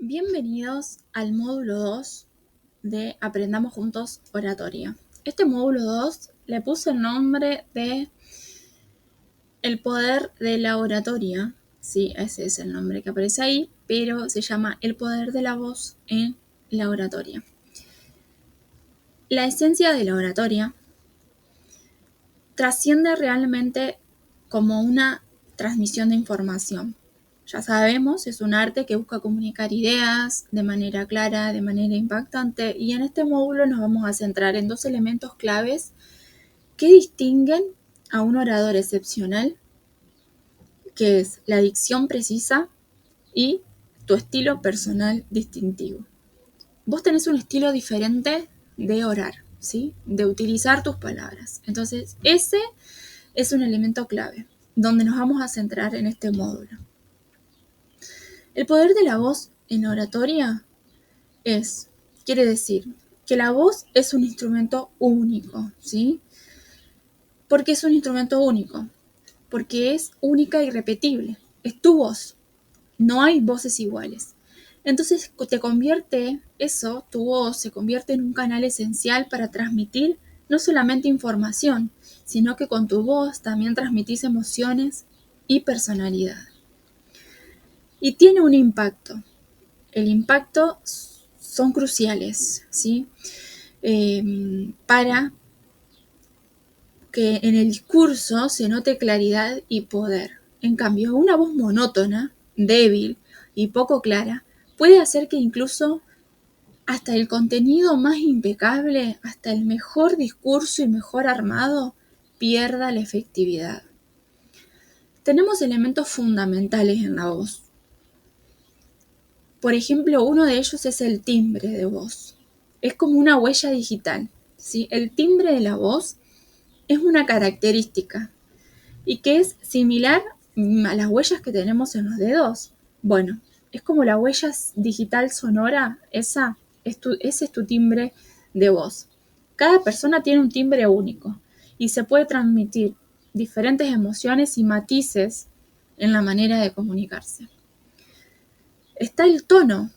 Bienvenidos al módulo 2 de Aprendamos Juntos Oratoria. Este módulo 2 le puse el nombre de El poder de la oratoria. Sí, ese es el nombre que aparece ahí, pero se llama El poder de la voz en la oratoria. La esencia de la oratoria trasciende realmente como una transmisión de información. Ya sabemos, es un arte que busca comunicar ideas de manera clara, de manera impactante, y en este módulo nos vamos a centrar en dos elementos claves que distinguen a un orador excepcional, que es la dicción precisa y tu estilo personal distintivo. Vos tenés un estilo diferente de orar, ¿sí? De utilizar tus palabras. Entonces, ese es un elemento clave, donde nos vamos a centrar en este módulo. El poder de la voz en oratoria quiere decir que la voz es un instrumento único, ¿sí? ¿Por qué es un instrumento único? Porque es única y irrepetible. Es tu voz. No hay voces iguales. Entonces tu voz se convierte en un canal esencial para transmitir no solamente información, sino que con tu voz también transmitís emociones y personalidad. Y tiene un impacto. El impacto son cruciales, ¿sí? Para que en el discurso se note claridad y poder. En cambio, una voz monótona, débil y poco clara puede hacer que incluso hasta el contenido más impecable, hasta el mejor discurso y mejor armado, pierda la efectividad. Tenemos elementos fundamentales en la voz. Por ejemplo, uno de ellos es el timbre de voz. Es como una huella digital, ¿sí? El timbre de la voz es una característica y que es similar a las huellas que tenemos en los dedos. Bueno, es como la huella digital sonora, ese es tu timbre de voz. Cada persona tiene un timbre único y se puede transmitir diferentes emociones y matices en la manera de comunicarse. Está el tono,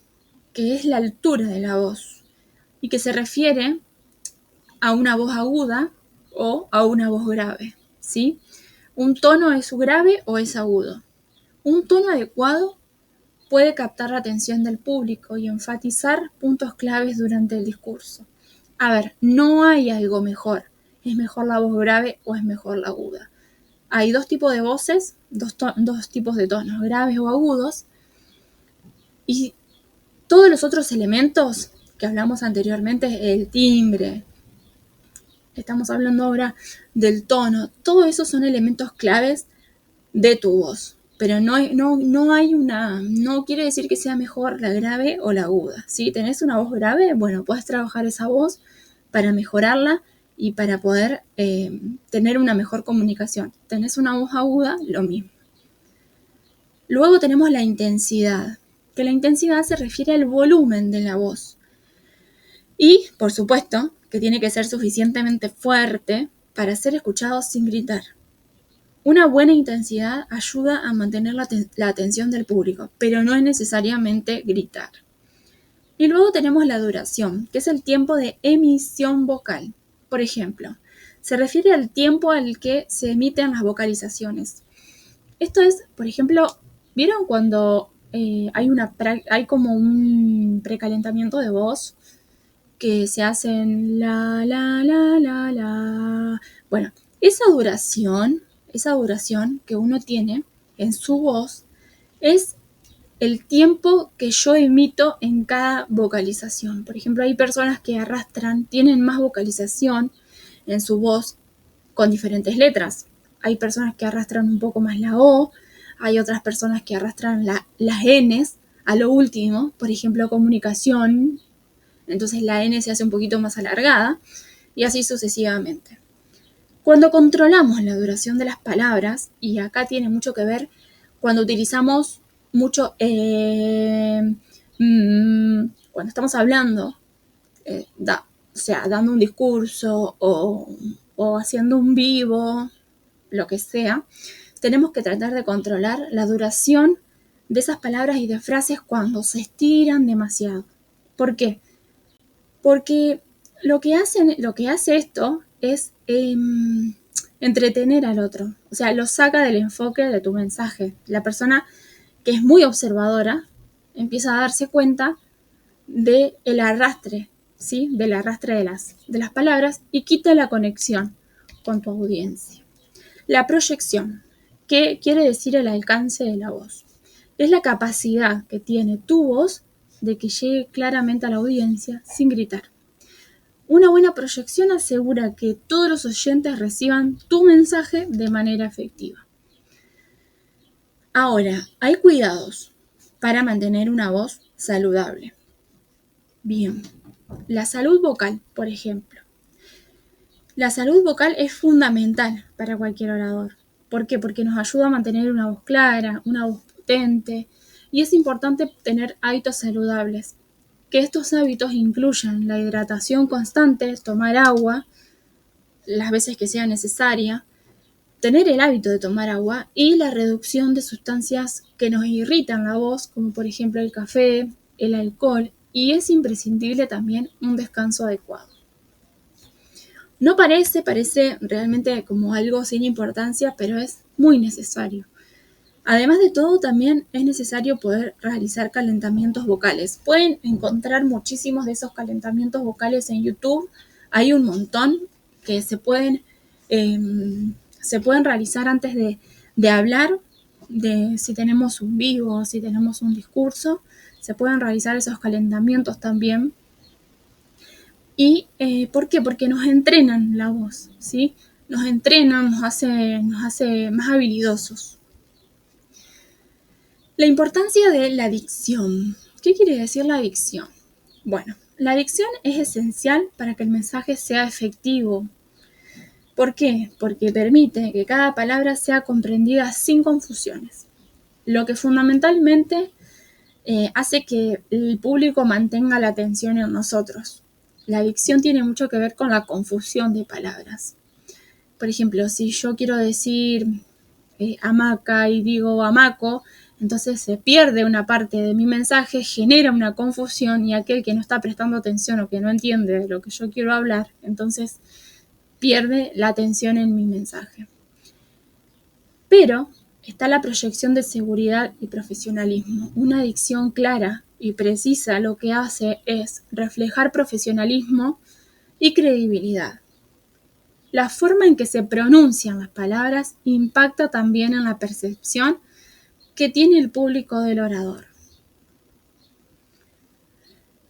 que es la altura de la voz y que se refiere a una voz aguda o a una voz grave, ¿sí? Un tono es grave o es agudo. Un tono adecuado puede captar la atención del público y enfatizar puntos claves durante el discurso. A ver, no hay algo mejor. ¿Es mejor la voz grave o es mejor la aguda? Hay dos tipos de voces, dos tipos de tonos, graves o agudos, y todos los otros elementos que hablamos anteriormente, el timbre, estamos hablando ahora del tono, todo eso son elementos claves de tu voz. Pero no quiere decir que sea mejor la grave o la aguda. Si tenés una voz grave, bueno, puedes trabajar esa voz para mejorarla y para poder tener una mejor comunicación. Tenés una voz aguda, lo mismo. Luego tenemos la intensidad, que la intensidad se refiere al volumen de la voz. Y, por supuesto, que tiene que ser suficientemente fuerte para ser escuchado sin gritar. Una buena intensidad ayuda a mantener la atención del público, pero no es necesariamente gritar. Y luego tenemos la duración, que es el tiempo de emisión vocal. Por ejemplo, se refiere al tiempo al que se emiten las vocalizaciones. Esto es, por ejemplo, ¿vieron cuando hay como un precalentamiento de voz que se hacen la, la? Bueno, esa duración que uno tiene en su voz es el tiempo que yo emito en cada vocalización. Por ejemplo, hay personas que tienen más vocalización en su voz con diferentes letras. Hay personas que arrastran un poco más la O, hay otras personas que arrastran las Ns a lo último, por ejemplo, comunicación, entonces la N se hace un poquito más alargada, y así sucesivamente. Cuando controlamos la duración de las palabras, y acá tiene mucho que ver cuando utilizamos mucho, cuando estamos hablando, dando un discurso o haciendo un vivo, lo que sea, tenemos que tratar de controlar la duración de esas palabras y de frases cuando se estiran demasiado. ¿Por qué? Porque lo que hace esto es entretener al otro. O sea, lo saca del enfoque de tu mensaje. La persona que es muy observadora empieza a darse cuenta del arrastre, ¿sí? Del arrastre de las palabras y quita la conexión con tu audiencia. La proyección. ¿Qué quiere decir el alcance de la voz? Es la capacidad que tiene tu voz de que llegue claramente a la audiencia sin gritar. Una buena proyección asegura que todos los oyentes reciban tu mensaje de manera efectiva. Ahora, hay cuidados para mantener una voz saludable. Bien, la salud vocal, por ejemplo. La salud vocal es fundamental para cualquier orador. ¿Por qué? Porque nos ayuda a mantener una voz clara, una voz potente, y es importante tener hábitos saludables. Que estos hábitos incluyan la hidratación constante, tomar agua las veces que sea necesaria, tener el hábito de tomar agua y la reducción de sustancias que nos irritan la voz, como por ejemplo el café, el alcohol, y es imprescindible también un descanso adecuado. No parece realmente como algo sin importancia, pero es muy necesario. Además de todo, también es necesario poder realizar calentamientos vocales. Pueden encontrar muchísimos de esos calentamientos vocales en YouTube. Hay un montón que se pueden realizar antes de hablar, de si tenemos un vivo, si tenemos un discurso. Se pueden realizar esos calentamientos también. ¿Y por qué? Porque nos entrenan la voz, ¿sí? Nos entrenan, nos hace más habilidosos. La importancia de la dicción. ¿Qué quiere decir la dicción? Bueno, la dicción es esencial para que el mensaje sea efectivo. ¿Por qué? Porque permite que cada palabra sea comprendida sin confusiones, lo que fundamentalmente hace que el público mantenga la atención en nosotros. La dicción tiene mucho que ver con la confusión de palabras. Por ejemplo, si yo quiero decir hamaca y digo hamaco, entonces se pierde una parte de mi mensaje, genera una confusión y aquel que no está prestando atención o que no entiende de lo que yo quiero hablar, entonces pierde la atención en mi mensaje. Pero está la proyección de seguridad y profesionalismo. Una dicción clara y precisa lo que hace es reflejar profesionalismo y credibilidad. La forma en que se pronuncian las palabras impacta también en la percepción que tiene el público del orador.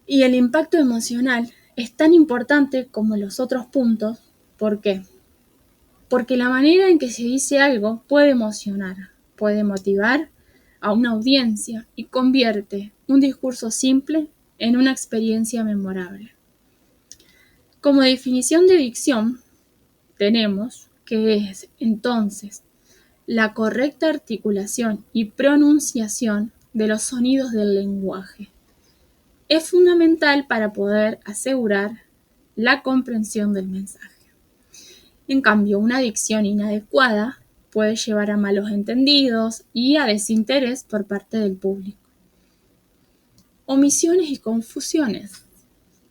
Y el impacto emocional es tan importante como los otros puntos. ¿Por qué? Porque la manera en que se dice algo puede emocionar, puede motivar a una audiencia y convierte un discurso simple en una experiencia memorable. Como definición de dicción, tenemos que es entonces la correcta articulación y pronunciación de los sonidos del lenguaje. Es fundamental para poder asegurar la comprensión del mensaje. En cambio, una dicción inadecuada puede llevar a malos entendidos y a desinterés por parte del público. Omisiones y confusiones.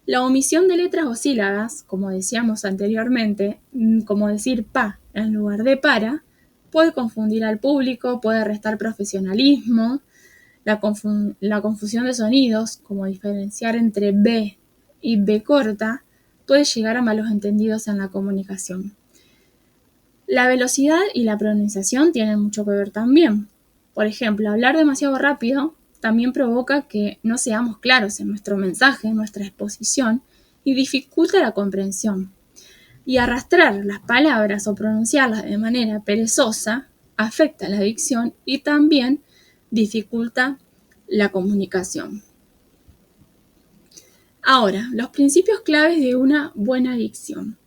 La omisión de letras o sílabas, como decíamos anteriormente, como decir pa en lugar de para, puede confundir al público, puede restar profesionalismo. La confusión de sonidos, como diferenciar entre B y B corta, puede llegar a malos entendidos en la comunicación. La velocidad y la pronunciación tienen mucho que ver también. Por ejemplo, hablar demasiado rápido también provoca que no seamos claros en nuestro mensaje, en nuestra exposición, y dificulta la comprensión. Y arrastrar las palabras o pronunciarlas de manera perezosa afecta la dicción y también dificulta la comunicación. Ahora, los principios claves de una buena dicción.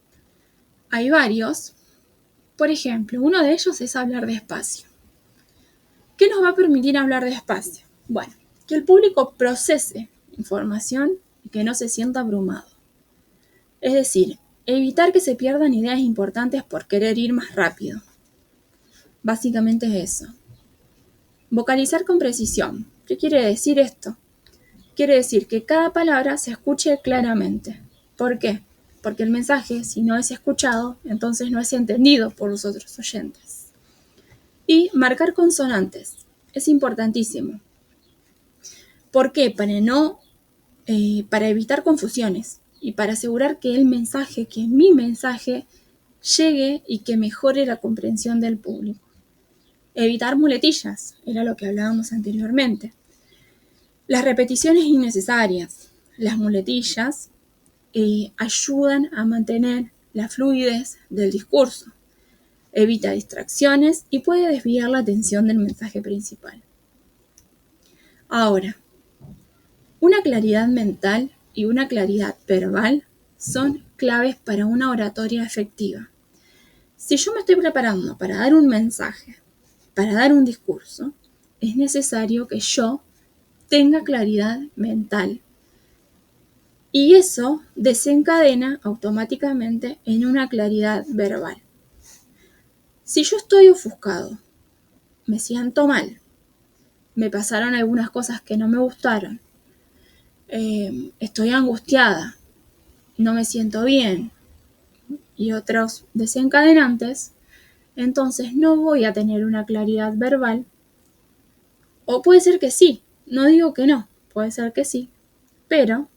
Hay varios. Por ejemplo, uno de ellos es hablar despacio. ¿Qué nos va a permitir hablar despacio? Bueno, que el público procese información y que no se sienta abrumado. Es decir, evitar que se pierdan ideas importantes por querer ir más rápido. Básicamente es eso. Vocalizar con precisión. ¿Qué quiere decir esto? Quiere decir que cada palabra se escuche claramente. ¿Por qué? Porque el mensaje, si no es escuchado, entonces no es entendido por los otros oyentes. Y marcar consonantes. Es importantísimo. ¿Por qué? Para evitar confusiones y para asegurar que mi mensaje, llegue y que mejore la comprensión del público. Evitar muletillas, era lo que hablábamos anteriormente. Las repeticiones innecesarias, las muletillas, ayudan a mantener la fluidez del discurso, evita distracciones y puede desviar la atención del mensaje principal. Ahora, una claridad mental y una claridad verbal son claves para una oratoria efectiva. Si yo me estoy preparando para dar un mensaje, para dar un discurso, es necesario que yo tenga claridad mental. Y eso desencadena automáticamente en una claridad verbal. Si yo estoy ofuscado, me siento mal, me pasaron algunas cosas que no me gustaron, estoy angustiada, no me siento bien y otros desencadenantes, entonces no voy a tener una claridad verbal. O puede ser que sí, no digo que no, puede ser que sí, pero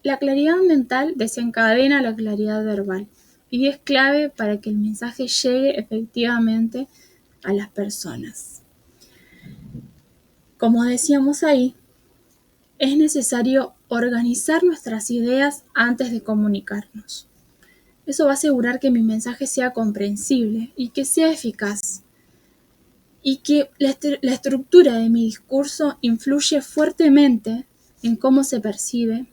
la claridad mental desencadena la claridad verbal y es clave para que el mensaje llegue efectivamente a las personas. Como decíamos ahí, es necesario organizar nuestras ideas antes de comunicarnos. Eso va a asegurar que mi mensaje sea comprensible y que sea eficaz. Y que la estructura de mi discurso influye fuertemente en cómo se percibe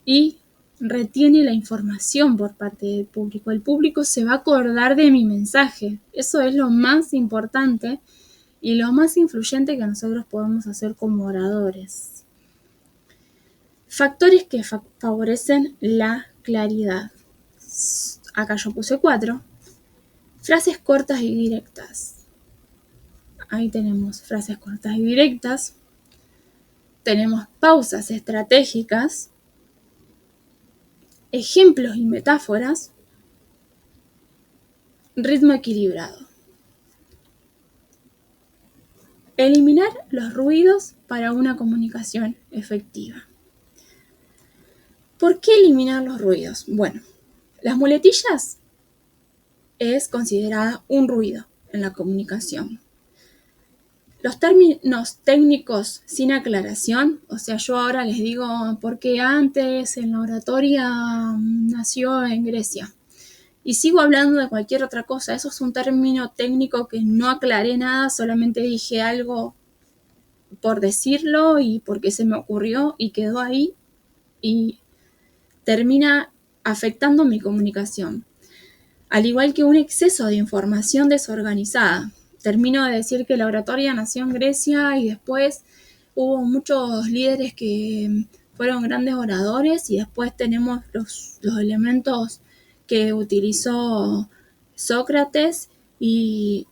y retiene la información por parte del público. El público se va a acordar de mi mensaje. Eso es lo más importante y lo más influyente que nosotros podemos hacer como oradores. Factores que favorecen la claridad. Acá yo puse 4. Frases cortas y directas. Ahí tenemos frases cortas y directas. Tenemos pausas estratégicas, ejemplos y metáforas, ritmo equilibrado. Eliminar los ruidos para una comunicación efectiva. ¿Por qué eliminar los ruidos? Bueno, las muletillas es considerada un ruido en la comunicación. Los términos técnicos sin aclaración, o sea, yo ahora les digo porque antes en la oratoria nació en Grecia y sigo hablando de cualquier otra cosa, eso es un término técnico que no aclaré nada, solamente dije algo por decirlo y porque se me ocurrió y quedó ahí y termina afectando mi comunicación. Al igual que un exceso de información desorganizada. Termino de decir que la oratoria nació en Grecia y después hubo muchos líderes que fueron grandes oradores y después tenemos los elementos que utilizó Sócrates y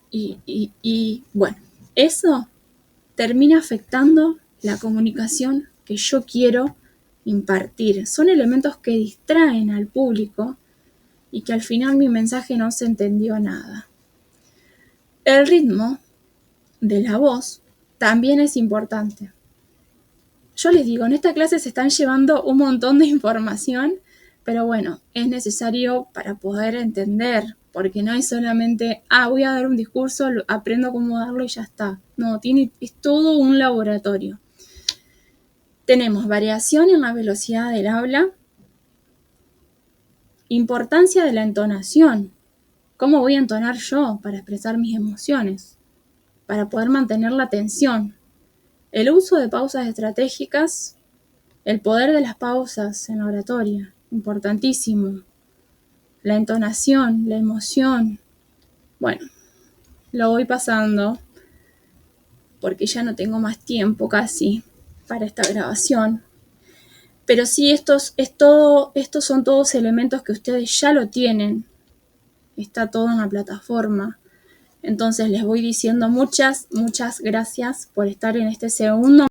bueno, eso termina afectando la comunicación que yo quiero impartir. Son elementos que distraen al público y que al final mi mensaje no se entendió nada. El ritmo de la voz también es importante. Yo les digo, en esta clase se están llevando un montón de información, pero bueno, es necesario para poder entender, porque no es solamente, voy a dar un discurso, aprendo cómo darlo y ya está. No, es todo un laboratorio. Tenemos variación en la velocidad del habla, importancia de la entonación. ¿Cómo voy a entonar yo para expresar mis emociones? Para poder mantener la atención. El uso de pausas estratégicas, el poder de las pausas en la oratoria, importantísimo. La entonación, la emoción. Bueno, lo voy pasando porque ya no tengo más tiempo casi para esta grabación. Pero sí, estos son todos elementos que ustedes ya lo tienen. Está todo en la plataforma. Entonces les voy diciendo muchas gracias por estar en este segundo